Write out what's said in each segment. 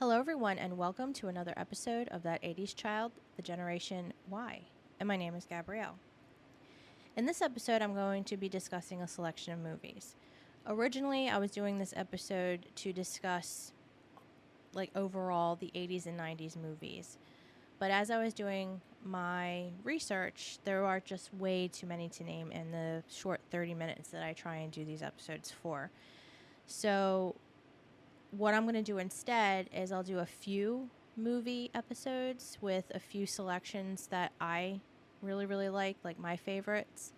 Hello, everyone, and welcome to another episode of That 80's Child, the Generation Y. And my name is Gabrielle. In this episode, I'm going to be discussing a selection of movies. Originally, I was doing this episode to discuss, overall the 80s and 90s movies. But as I was doing my research, there are just way too many to name in the short 30 minutes that I try and do these episodes for. So what I'm going to do instead is I'll do a few movie episodes with a few selections that I really, really like my favorites.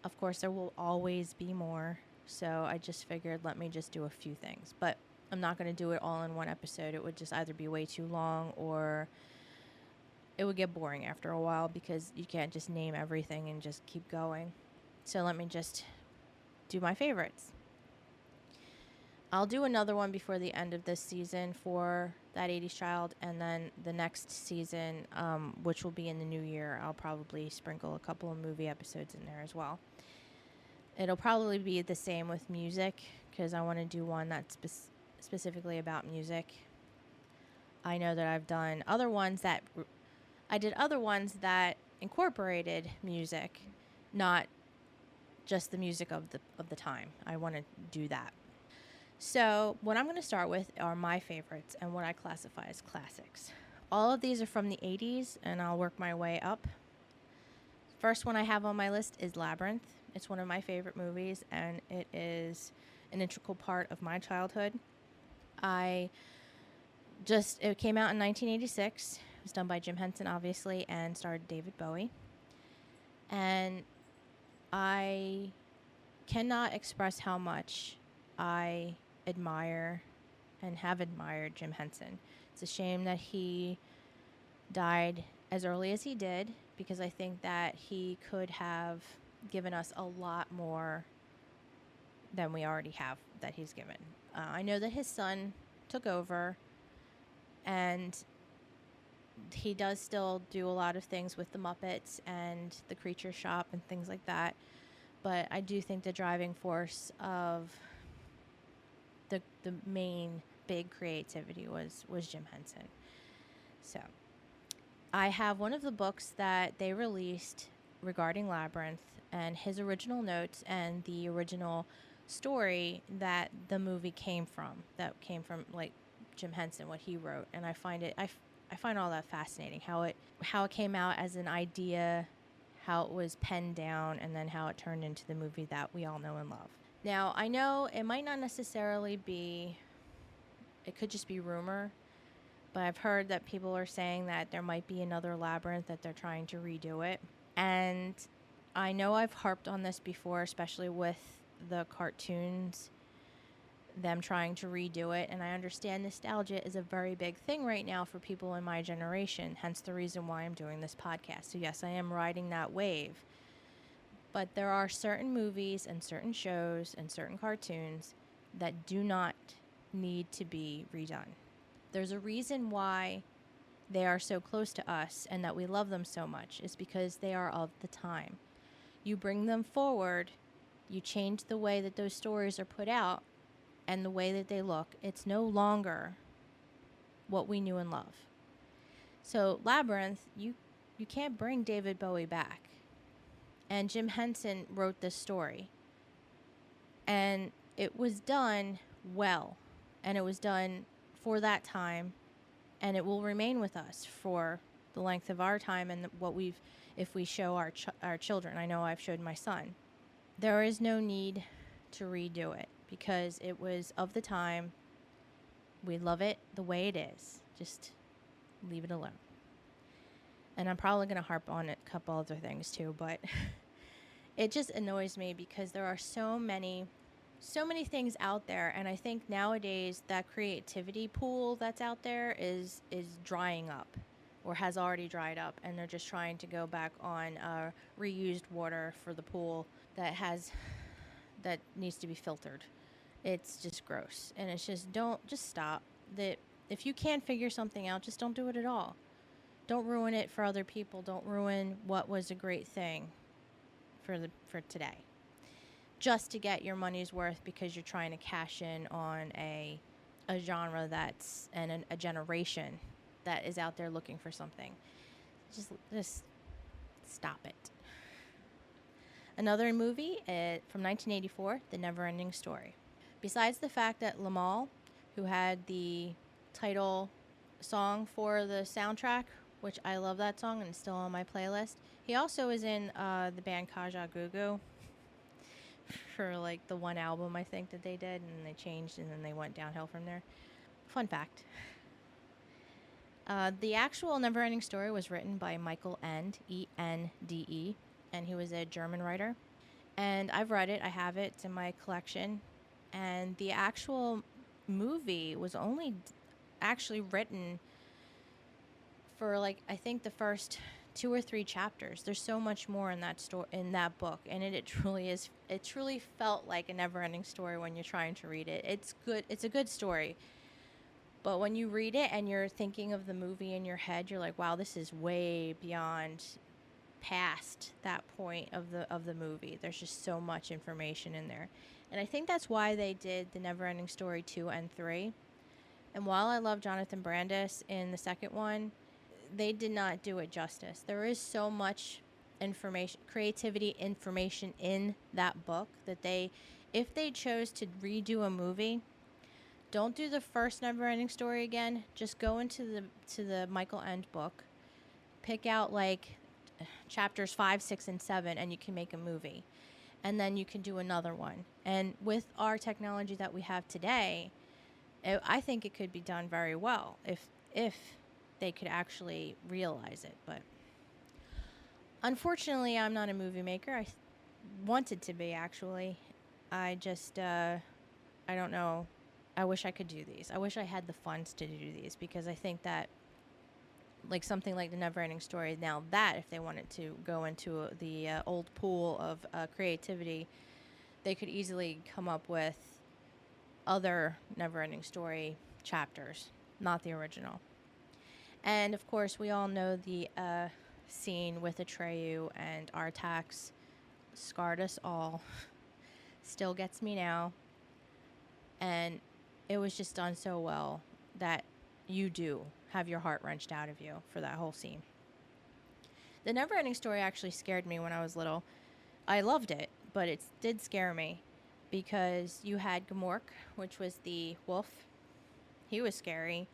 Of course, there will always be more, so I just figured let me just do a few things. But I'm not going to do it all in one episode. It would just either be way too long or it would get boring after a while because you can't just name everything and just keep going. So let me just do my favorites. I'll do another one before the end of this season for That 80's Child, and then the next season, which will be in the new year, I'll probably sprinkle a couple of movie episodes in there as well. It'll probably be the same with music, because I want to do one that's specifically about music. I know that I've done other ones that... I did other ones that incorporated music, not just the music of the time. I want to do that. So what I'm going to start with are my favorites and what I classify as classics. All of these are from the 80s, and I'll work my way up. First one I have on my list is Labyrinth. It's one of my favorite movies, and it is an integral part of my childhood. It came out in 1986. It was done by Jim Henson, obviously, and starred David Bowie. And I cannot express how much I admire and have admired Jim Henson. It's a shame that he died as early as he did, because I think that he could have given us a lot more than we already have that he's given. I know that his son took over, and he does still do a lot of things with the Muppets and the Creature Shop and things like that, but I do think the driving force of the main big creativity was Jim Henson. So I have one of the books that they released regarding Labyrinth and his original notes and the original story that the movie came from Jim Henson, what he wrote. And I find all that fascinating, how it came out as an idea, how it was penned down, and then how it turned into the movie that we all know and love. Now, I know it might not necessarily be, it could just be rumor, but I've heard that people are saying that there might be another Labyrinth, that they're trying to redo it. And I know I've harped on this before, especially with the cartoons, them trying to redo it. And I understand nostalgia is a very big thing right now for people in my generation, hence the reason why I'm doing this podcast. So yes, I am riding that wave. But there are certain movies and certain shows and certain cartoons that do not need to be redone. There's a reason why they are so close to us and that we love them so much. Is because they are of the time. You bring them forward, you change the way that those stories are put out and the way that they look. It's no longer what we knew and love. So Labyrinth, you can't bring David Bowie back. And Jim Henson wrote this story. And it was done well. And it was done for that time. And it will remain with us for the length of our time and if we show our children. I know I've showed my son. There is no need to redo it because it was of the time. We love it the way it is. Just leave it alone. And I'm probably going to harp on a couple other things too, but it just annoys me because there are so many things out there, and I think nowadays that creativity pool that's out there is drying up or has already dried up, and they're just trying to go back on reused water for the pool that needs to be filtered. It's just gross, and it's just stop. That if you can't figure something out, just don't do it at all. Don't ruin it for other people. Don't ruin what was a great thing for today. Just to get your money's worth because you're trying to cash in on a a genre that's and a generation that is out there looking for something. Just stop it. Another movie from 1984, The Never-Ending Story. Besides the fact that Lamal, who had the title song for the soundtrack, which I love that song and it's still on my playlist, he also is in the band Kaja Gugu for like the one album I think that they did, and they changed and then they went downhill from there. Fun fact. The actual Never-Ending Story was written by Michael Ende, E-N-D-E, and he was a German writer. And I've read it. I have it. It's in my collection. And the actual movie was only actually written for like I think the first 2 or 3 chapters. There's so much more in that book, and it truly is. It truly felt like a never-ending story when you're trying to read it. It's good. It's a good story. But when you read it and you're thinking of the movie in your head, you're like, wow, this is way beyond past that point of the movie. There's just so much information in there. And I think that's why they did The Never-Ending Story 2 and 3. And while I love Jonathan Brandis in the second one, they did not do it justice. There is so much creativity information in that book that if they chose to redo a movie, don't do the first Never-Ending Story again. Just go into the Michael Ende book, pick out like chapters 5, 6, and 7, and you can make a movie. And then you can do another one. And with our technology that we have today, I think it could be done very well if they could actually realize it. But unfortunately, I'm not a movie maker. I wanted to be, actually. I just, I don't know. I wish I could do these. I wish I had the funds to do these, because I think that like something like The Never-Ending Story, now that if they wanted to go into the old pool of creativity, they could easily come up with other Never-Ending Story chapters, not the original. And of course, we all know the scene with Atreyu and Artax scarred us all. Still gets me now. And it was just done so well that you do have your heart wrenched out of you for that whole scene. The Never-Ending Story actually scared me when I was little. I loved it, but it did scare me because you had Gmork, which was the wolf. He was scary.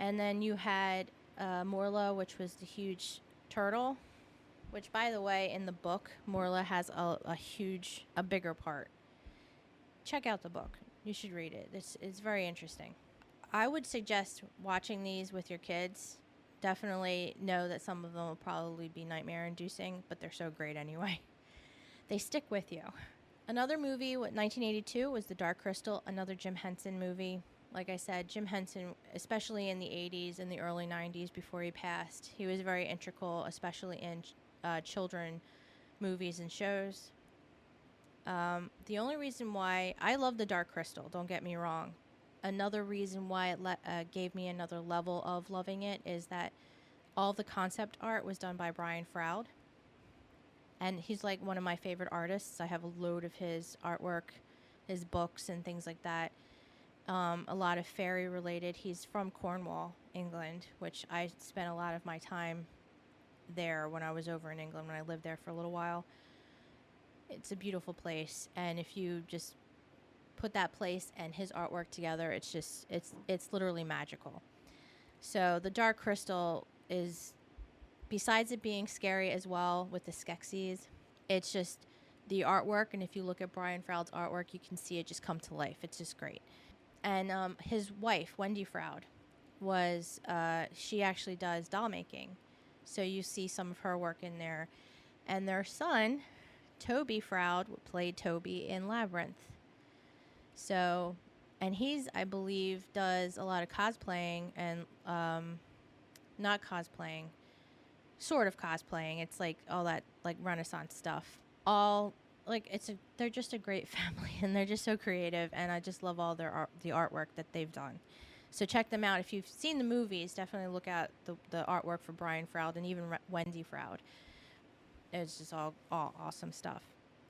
And then you had Morla, which was the huge turtle, which, by the way, in the book, Morla has a bigger part. Check out the book. You should read it. It's very interesting. I would suggest watching these with your kids. Definitely know that some of them will probably be nightmare-inducing, but they're so great anyway. They stick with you. Another movie, 1982, was The Dark Crystal, another Jim Henson movie. Like I said, Jim Henson, especially in the 80s and the early 90s before he passed, he was very integral, especially in children movies and shows. The only reason why I love The Dark Crystal, don't get me wrong. Another reason why it gave me another level of loving it is that all the concept art was done by Brian Froud. And he's like one of my favorite artists. I have a load of his artwork, his books and things like that. A lot of fairy related. He's from Cornwall, England, which I spent a lot of my time there when I was over in England, when I lived there for a little while. It's a beautiful place, and if you just put that place and his artwork together, it's literally magical. So The Dark Crystal is, besides it being scary as well with the Skeksis, it's just the artwork, and if you look at Brian Froud's artwork, you can see it just come to life. It's just great. And his wife, Wendy Froud, she actually does doll making. So you see some of her work in there. And their son, Toby Froud, played Toby in Labyrinth. So, and I believe, does a lot of cosplaying and not cosplaying, sort of cosplaying. It's like all that like Renaissance stuff. They're just a great family, and they're just so creative, and I just love all the artwork that they've done. So check them out. If you've seen the movies, definitely look at the artwork for Brian Froud and even Wendy Froud. It's just all awesome stuff.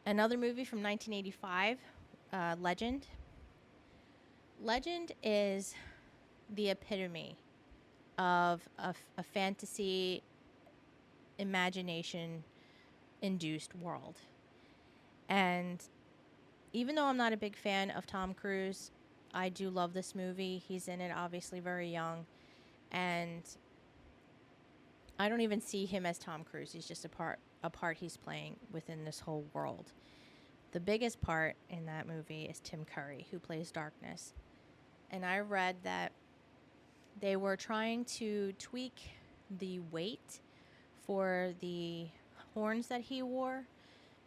Another movie from 1985, Legend. Legend is the epitome of a fantasy imagination induced world. And even though I'm not a big fan of Tom Cruise, I do love this movie. He's in it obviously very young, and I don't even see him as Tom Cruise. He's just a part he's playing within this whole world. The biggest part in that movie is Tim Curry, who plays Darkness. And I read that they were trying to tweak the weight for the horns that he wore,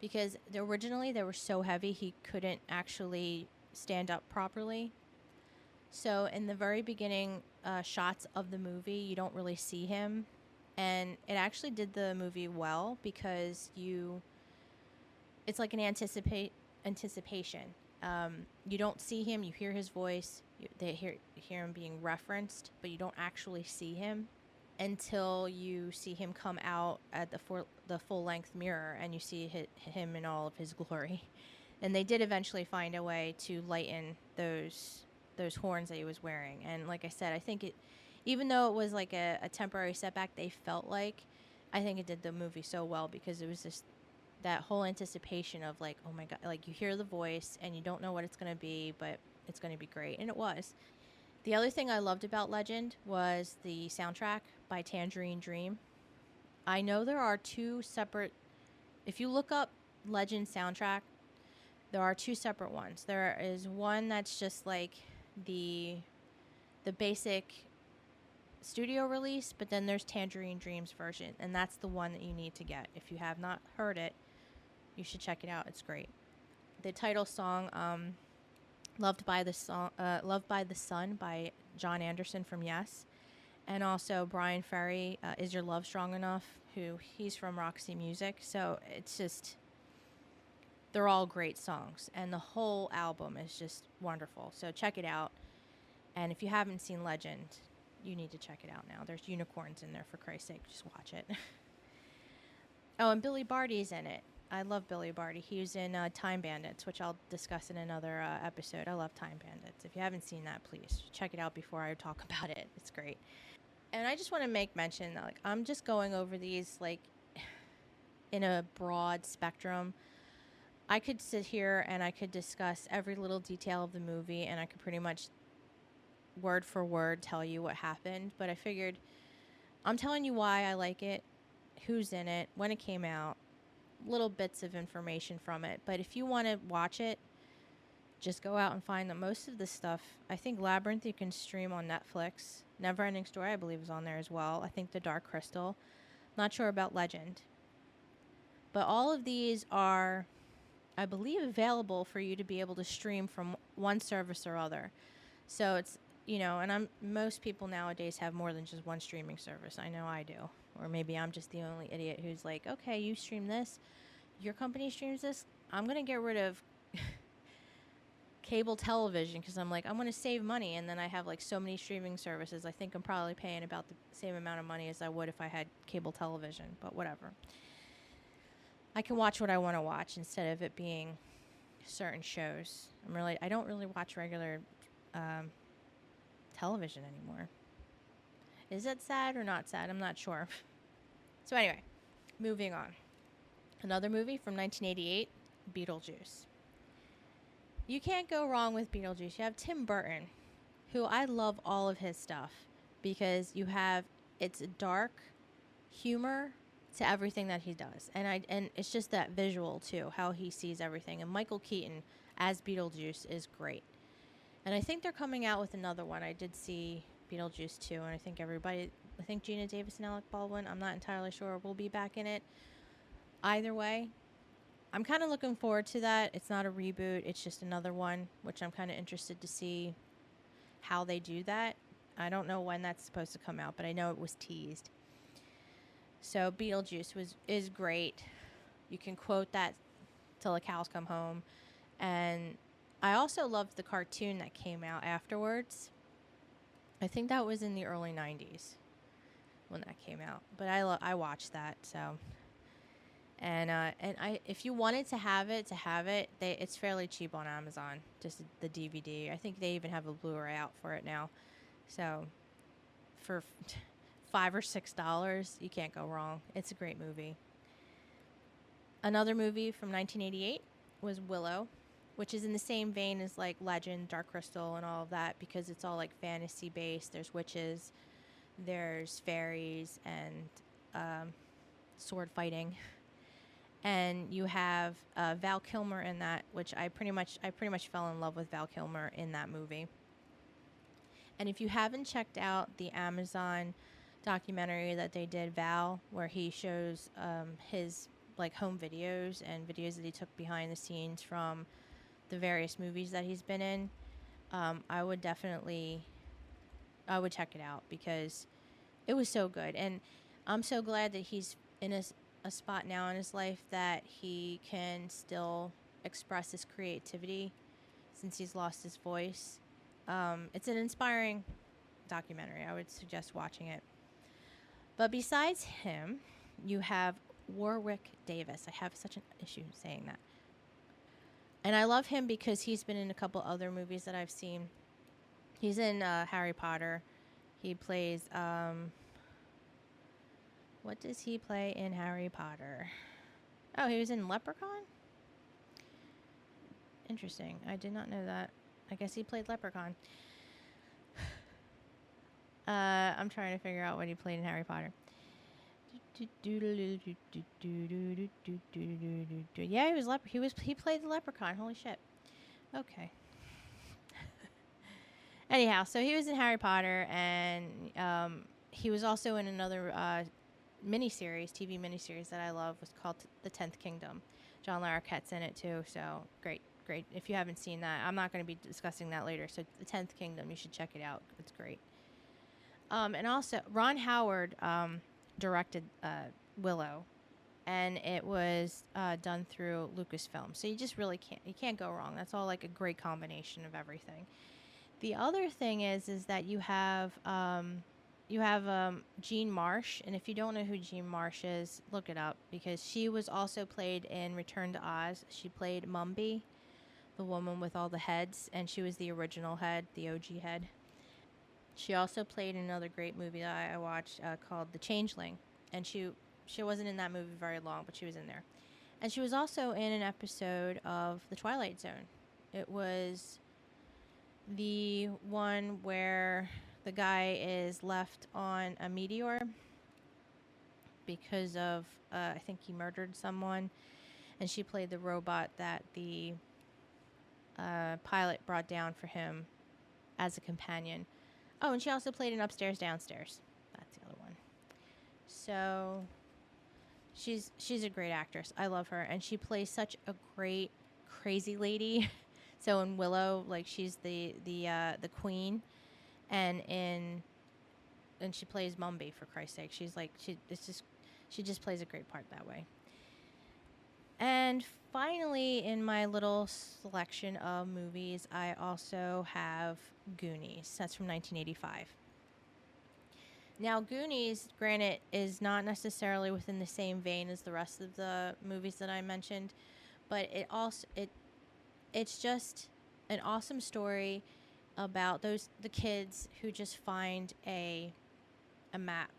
because originally they were so heavy he couldn't actually stand up properly. So in the very beginning shots of the movie, you don't really see him. And it actually did the movie well, because it's like an anticipation. You don't see him, you hear his voice, they hear him being referenced, but you don't actually see him until you see him come out at the full-length mirror, and you see him in all of his glory. And they did eventually find a way to lighten those horns that he was wearing. And like I said, I think even though it was like a temporary setback, I think it did the movie so well, because it was just that whole anticipation of like, oh my God, like you hear the voice and you don't know what it's going to be, but it's going to be great. And it was. The other thing I loved about Legend was the soundtrack by Tangerine Dream. I know there are two separate, if you look up Legend soundtrack, there are two separate ones. There is one that's just like the basic studio release, but then there's Tangerine Dream's version, and that's the one that you need to get. If you have not heard it, you should check it out. It's great. The title song, Loved by the Sun by John Anderson from Yes, and also Brian Ferry, Is Your Love Strong Enough, he's from Roxy Music. So it's just, they're all great songs, and the whole album is just wonderful. So check it out. And if you haven't seen Legend, you need to check it out now. There's unicorns in there, for Christ's sake. Just watch it. Oh, and Billy Barty's in it. I love Billy Barty. He was in Time Bandits, which I'll discuss in another episode. I love Time Bandits. If you haven't seen that, please check it out before I talk about it. It's great. And I just want to make mention that, like, I'm just going over these like in a broad spectrum. I could sit here and I could discuss every little detail of the movie, and I could pretty much word for word tell you what happened. But I figured I'm telling you why I like it, who's in it, when it came out, little bits of information from it. But if you want to watch it, just go out and find that most of the stuff, I think Labyrinth you can stream on Netflix. Neverending Story, I believe, is on there as well. I think The Dark Crystal. Not sure about Legend. But all of these are, I believe, available for you to be able to stream from one service or other. So it's, and most people nowadays have more than just one streaming service. I know I do. Or maybe I'm just the only idiot who's like, okay, you stream this, your company streams this, I'm going to get rid of cable television, because I'm like, I'm going to save money, and then I have like so many streaming services. I think I'm probably paying about the same amount of money as I would if I had cable television, but whatever. I can watch what I want to watch instead of it being certain shows. I don't really watch regular television anymore. Is that sad or not sad? I'm not sure. So anyway, moving on. Another movie from 1988, Beetlejuice. You can't go wrong with Beetlejuice. You have Tim Burton, who I love all of his stuff, because it's dark humor to everything that he does. And it's just that visual too, how he sees everything. And Michael Keaton as Beetlejuice is great. And I think they're coming out with another one. I did see Beetlejuice 2, and I think Gina Davis and Alec Baldwin, I'm not entirely sure, will be back in it. Either way, I'm kind of looking forward to that. It's not a reboot, it's just another one, which I'm kind of interested to see how they do that. I don't know when that's supposed to come out, but I know it was teased. So Beetlejuice is great. You can quote that till the cows come home. And I also loved the cartoon that came out afterwards. I think that was in the early 90s when that came out. But I watched that, so. If you wanted to have it, it's fairly cheap on Amazon. Just the DVD. I think they even have a Blu-ray out for it now. So, for $5 or $6, you can't go wrong. It's a great movie. Another movie from 1988 was Willow, which is in the same vein as like Legend, Dark Crystal, and all of that, because it's all like fantasy based. There's witches, there's fairies, and sword fighting. And you have Val Kilmer in that, which I pretty much fell in love with Val Kilmer in that movie. And if you haven't checked out the Amazon documentary that they did, Val, where he shows his like home videos and videos that he took behind the scenes from the various movies that he's been in, I would check it out because it was so good. And I'm so glad that he's in a spot now in his life that he can still express his creativity since he's lost his voice. It's an inspiring documentary. I would suggest watching it. But besides him, you have Warwick Davis. I have such an issue saying that. And I love him because he's been in a couple other movies that I've seen. He's in Harry Potter. He plays... what does he play in Harry Potter? Oh, he was in Leprechaun? Interesting. I did not know that. I guess he played Leprechaun. I'm trying to figure out what he played in Harry Potter. Yeah, he played the Leprechaun. Holy shit. Okay. Anyhow, so he was in Harry Potter, and he was also in another TV miniseries that I love, was called The 10th Kingdom. John Larroquette's in it too, so great. If you haven't seen that, I'm not going to be discussing that later. So The 10th Kingdom, you should check it out. It's great. And also Ron Howard directed Willow, and it was done through Lucasfilm. So you just really can't go wrong. That's all like a great combination of everything. The other thing is that you have Jean Marsh, and if you don't know who Jean Marsh is, look it up, because she was also played in Return to Oz. She played Mumby, the woman with all the heads, and she was the original head, the OG head. She also played in another great movie that I watched called The Changeling, and she wasn't in that movie very long, but she was in there. And she was also in an episode of The Twilight Zone. It was the one where the guy is left on a meteor because of, I think he murdered someone, and she played the robot that the pilot brought down for him as a companion. Oh, and she also played in Upstairs, Downstairs. That's the other one. So she's a great actress. I love her, and she plays such a great crazy lady. So in Willow, like, she's the queen, and she plays Mumby, for Christ's sake. She's like she just plays a great part that way. And finally, in my little selection of movies, I also have Goonies. That's from 1985. Now, Goonies, granted, is not necessarily within the same vein as the rest of the movies that I mentioned, but it's just an awesome story about the kids who just find a map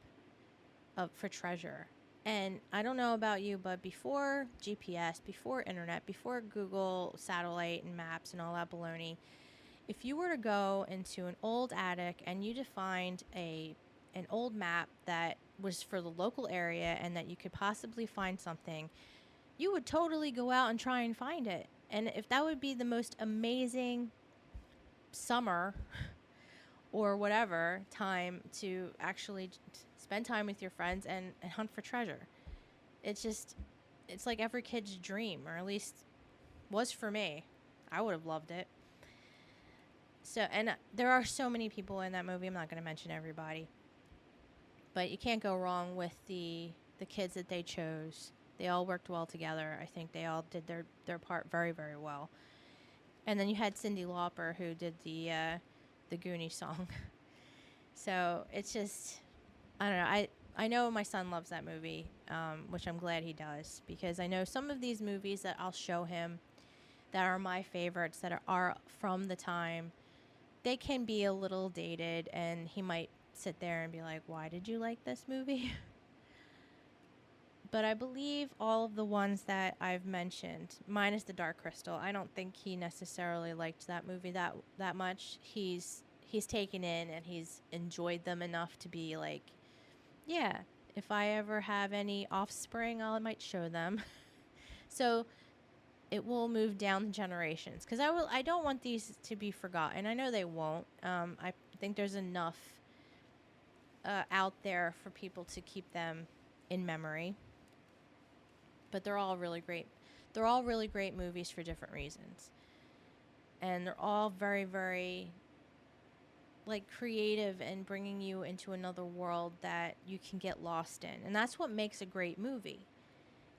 for treasure. And I don't know about you, but before GPS, before internet, before Google satellite and maps and all that baloney, if you were to go into an old attic and you to find an old map that was for the local area and that you could possibly find something, you would totally go out and try and find it. And if that would be the most amazing summer or whatever time to actually spend time with your friends and hunt for treasure. It's like every kid's dream, or at least was for me. I would have loved it. So, and there are so many people in that movie. I'm not going to mention everybody, but you can't go wrong with the kids that they chose. They all worked well together. I think they all did their part very, very well. And then you had Cyndi Lauper, who did the Goonies song. So it's just, I don't know. I know my son loves that movie, which I'm glad he does, because I know some of these movies that I'll show him that are my favorites that are from the time, they can be a little dated, and he might sit there and be like, why did you like this movie? But I believe all of the ones that I've mentioned, minus the Dark Crystal, I don't think he necessarily liked that movie that much. He's taken in and he's enjoyed them enough to be like, yeah, if I ever have any offspring, I might show them. So it will move down the generations, because I don't want these to be forgotten. I know they won't. I think there's enough out there for people to keep them in memory. But they're all really great. They're all really great movies for different reasons. And they're all very, very like creative and bringing you into another world that you can get lost in. And that's what makes a great movie.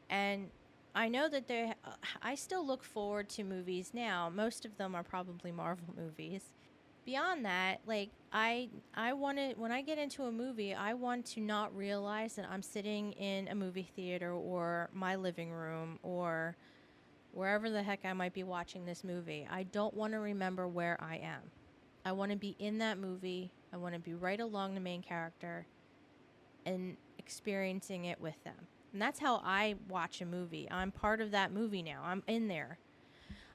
And I know that I still look forward to movies now. Most of them are probably Marvel movies. Beyond that, like I want to, when I get into a movie, I want to not realize that I'm sitting in a movie theater or my living room or wherever the heck I might be watching this movie. I don't want to remember where I am. I want to be in that movie. I want to be right along the main character and experiencing it with them. And that's how I watch a movie. I'm part of that movie now. I'm in there.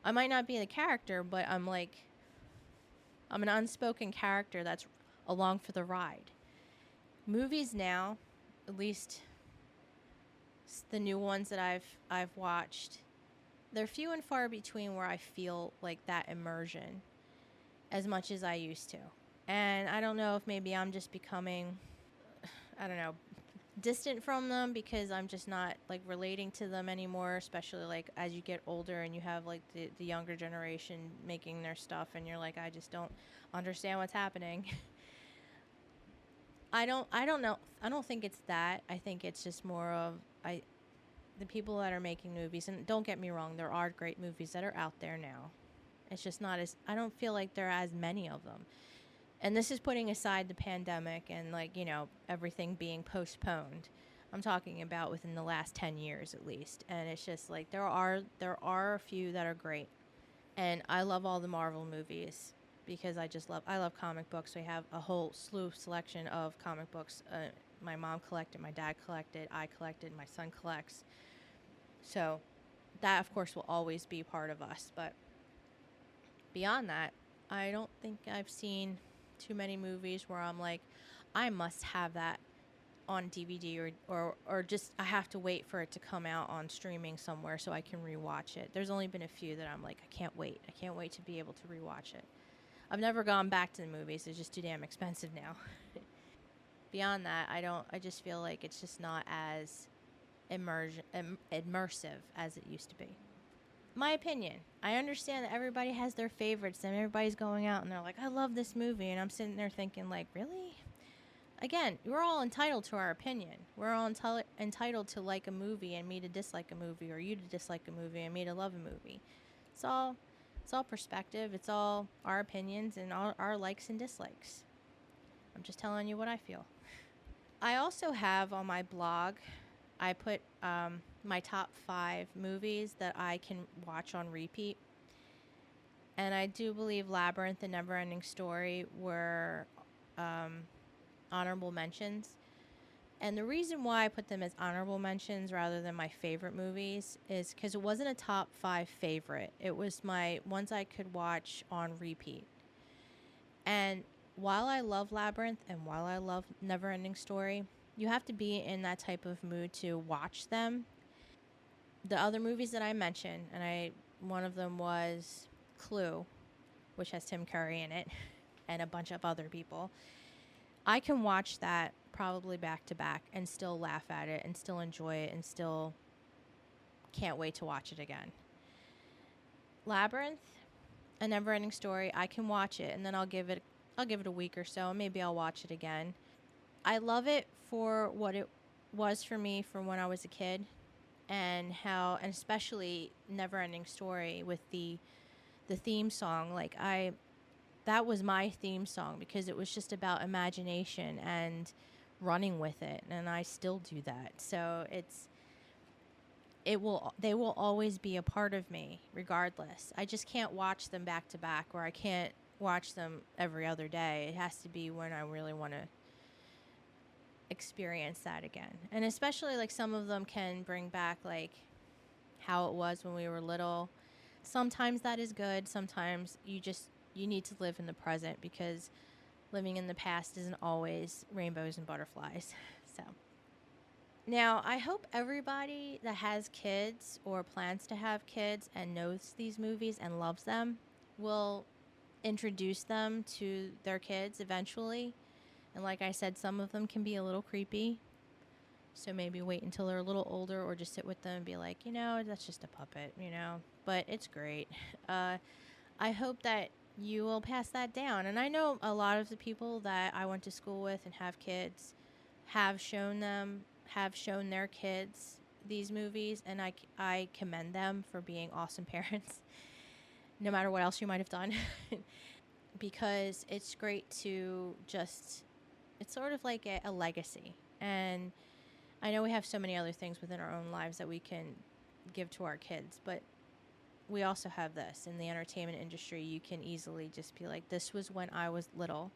I might not be the character, but I'm an unspoken character that's along for the ride. Movies now, at least the new ones that I've watched, they're few and far between where I feel like that immersion as much as I used to. And I don't know if maybe I'm just becoming, I don't know, distant from them because I'm just not like relating to them anymore, especially like as you get older and you have like the younger generation making their stuff and you're like, I just don't understand what's happening. I don't know. I don't think it's that. I think it's just more of the people that are making movies, and don't get me wrong, there are great movies that are out there now. It's just not as, I don't feel like there are as many of them. And this is putting aside the pandemic and like, you know, everything being postponed. I'm talking about within the last 10 years at least. And it's just like there are a few that are great. And I love all the Marvel movies because I love comic books. We have a whole slew selection of comic books. My mom collected, my dad collected, I collected, my son collects. So that of course will always be part of us, but beyond that, I don't think I've seen too many movies where I'm like, I must have that on DVD or just I have to wait for it to come out on streaming somewhere so I can rewatch it. There's only been a few that I'm like, I can't wait. I can't wait to be able to rewatch it. I've never gone back to the movies. It's just too damn expensive now. Beyond that, I just feel like it's just not as immersive as it used to be. My opinion. I understand that everybody has their favorites and everybody's going out and they're like, I love this movie. And I'm sitting there thinking like, really? Again, we're all entitled to our opinion. We're all entitled to like a movie and me to dislike a movie, or you to dislike a movie and me to love a movie. It's all perspective. It's all our opinions and our likes and dislikes. I'm just telling you what I feel. I also have on my blog, I put my top 5 movies that I can watch on repeat. And I do believe Labyrinth and Neverending Story were honorable mentions. And the reason why I put them as honorable mentions rather than my favorite movies is because it wasn't a top 5 favorite. It was my ones I could watch on repeat. And while I love Labyrinth and while I love Neverending Story, you have to be in that type of mood to watch them. The other movies that I mentioned, and one of them was Clue, which has Tim Curry in it, and a bunch of other people. I can watch that probably back to back and still laugh at it and still enjoy it and still can't wait to watch it again. Labyrinth, A Never-Ending Story, I can watch it and then I'll give it a week or so and maybe I'll watch it again. I love it for what it was for me from when I was a kid, and especially Never-Ending Story with the theme song. That was my theme song because it was just about imagination and running with it, and I still do that. So they will always be a part of me regardless. I just can't watch them back to back, or I can't watch them every other day. It has to be when I really want to experience that again. And especially like some of them can bring back like how it was when we were little. Sometimes that is good. Sometimes you need to live in the present, because living in the past isn't always rainbows and butterflies. So now, I hope everybody that has kids or plans to have kids and knows these movies and loves them will introduce them to their kids eventually. And like I said, some of them can be a little creepy. So maybe wait until they're a little older, or just sit with them and be like, that's just a puppet, But it's great. I hope that you will pass that down. And I know a lot of the people that I went to school with and have kids have shown their kids these movies, and I commend them for being awesome parents, no matter what else you might have done, because it's great to it's sort of like a legacy. And I know we have so many other things within our own lives that we can give to our kids, but we also have this in the entertainment industry. You can easily just be like, this was when I was little,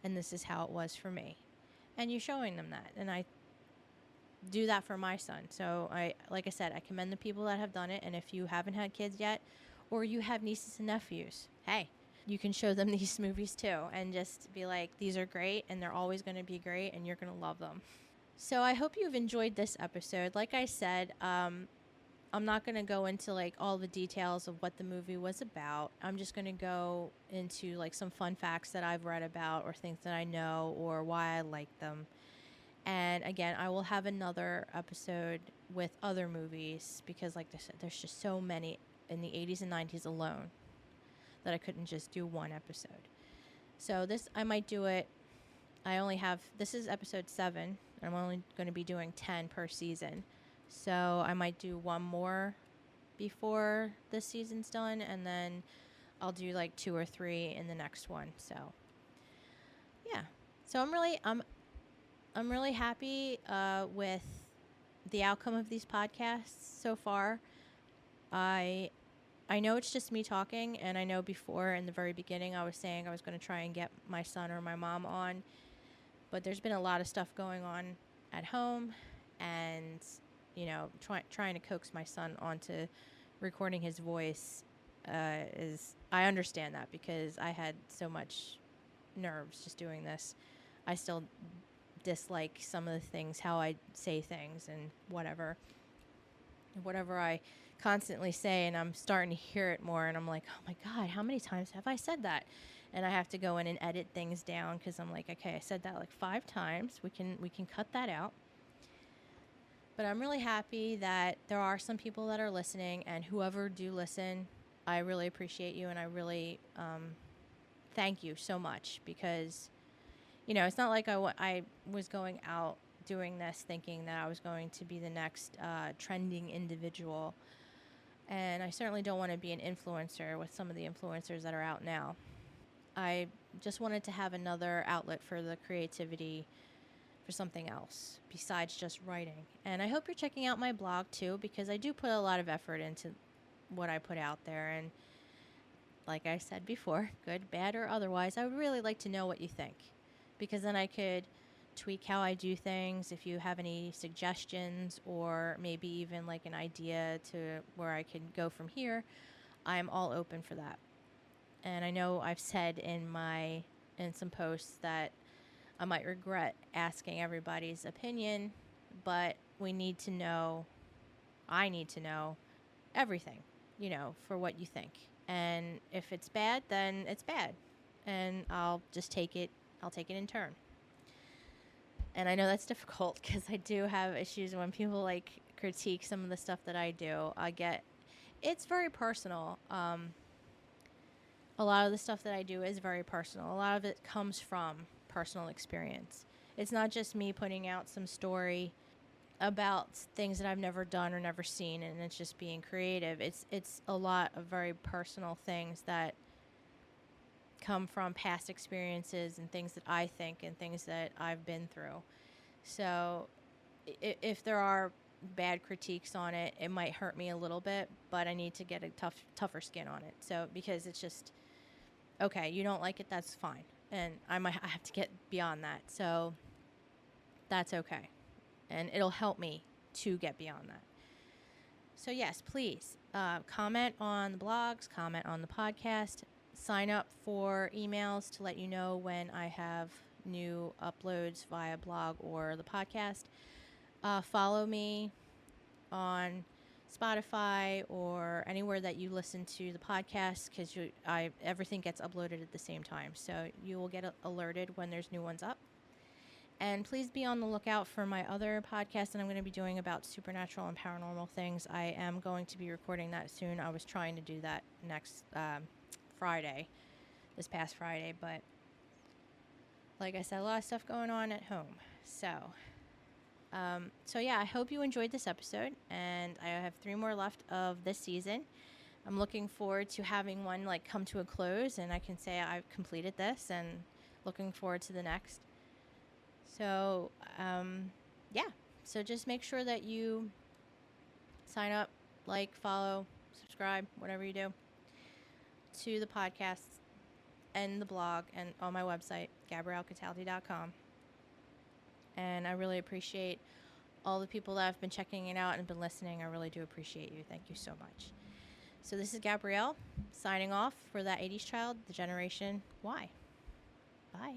and this is how it was for me. And you're showing them that. And I do that for my son. So like I said, I commend the people that have done it. And if you haven't had kids yet, or you have nieces and nephews, hey, you can show them these movies too, and just be like, these are great, and they're always going to be great, and you're going to love them. So I hope you've enjoyed this episode. Like I said, I'm not going to go into like all the details of what the movie was about. I'm just going to go into like some fun facts that I've read about, or things that I know, or why I like them. And again, I will have another episode with other movies, because like I said, there's just so many in the 80s and 90s alone that I couldn't just do one episode. So I might do it. This is episode 7. I'm only going to be doing 10 per season. So I might do one more before this season's done, and then I'll do like 2 or 3 in the next one. So yeah. So I'm really happy with the outcome of these podcasts so far. I know it's just me talking, and I know before in the very beginning I was saying I was going to try and get my son or my mom on, but there's been a lot of stuff going on at home, and trying to coax my son onto recording his voice I understand that, because I had so much nerves just doing this. I still dislike some of the things, how I say things, and whatever I constantly say, and I'm starting to hear it more, and I'm like, oh my God, how many times have I said that? And I have to go in and edit things down, because I'm like, okay, I said that like 5 times. We can cut that out. But I'm really happy that there are some people that are listening, and whoever do listen, I really appreciate you, and I really thank you so much, because, it's not like I was going out doing this thinking that I was going to be the next trending individual, and I certainly don't want to be an influencer with some of the influencers that are out now. I just wanted to have another outlet for the creativity, for something else besides just writing. And I hope you're checking out my blog too, because I do put a lot of effort into what I put out there. And like I said before, good, bad, or otherwise, I would really like to know what you think, because then I could tweak how I do things. If you have any suggestions, or maybe even like an idea to where I can go from here, I'm all open for that. And I know I've said in some posts that I might regret asking everybody's opinion, but I need to know everything, for what you think. And if it's bad, then it's bad. And I'll take it in turn. And I know that's difficult, because I do have issues when people like critique some of the stuff that I do. It's very personal. A lot of the stuff that I do is very personal. A lot of it comes from personal experience. It's not just me putting out some story about things that I've never done or never seen, and it's just being creative. It's a lot of very personal things that come from past experiences and things that I think and things that I've been through. So if there are bad critiques on it, it might hurt me a little bit, but I need to get a tougher skin on it. So because it's just, okay, you don't like it, that's fine. And I have to get beyond that. So that's okay. And it'll help me to get beyond that. So yes, please comment on the blogs, comment on the podcast, sign up for emails to let you know when I have new uploads via blog or the podcast. Follow me on Spotify or anywhere that you listen to the podcast, because everything gets uploaded at the same time. So you will get alerted when there's new ones up. And please be on the lookout for my other podcast that I'm going to be doing about supernatural and paranormal things. I am going to be recording that soon. I was trying to do that next this past Friday, but like I said, a lot of stuff going on at home. So yeah, I hope you enjoyed this episode, and I have 3 more left of this season. I'm looking forward to having one come to a close, and I can say I've completed this, and looking forward to the next. So, yeah. So just make sure that you sign up, follow, subscribe, whatever you do, to the podcast and the blog and on my website, GabrielleCataldi.com. And I really appreciate all the people that have been checking it out and been listening. I really do appreciate you. Thank you so much. So this is Gabrielle signing off for That 80's Child, the Generation Y. Bye.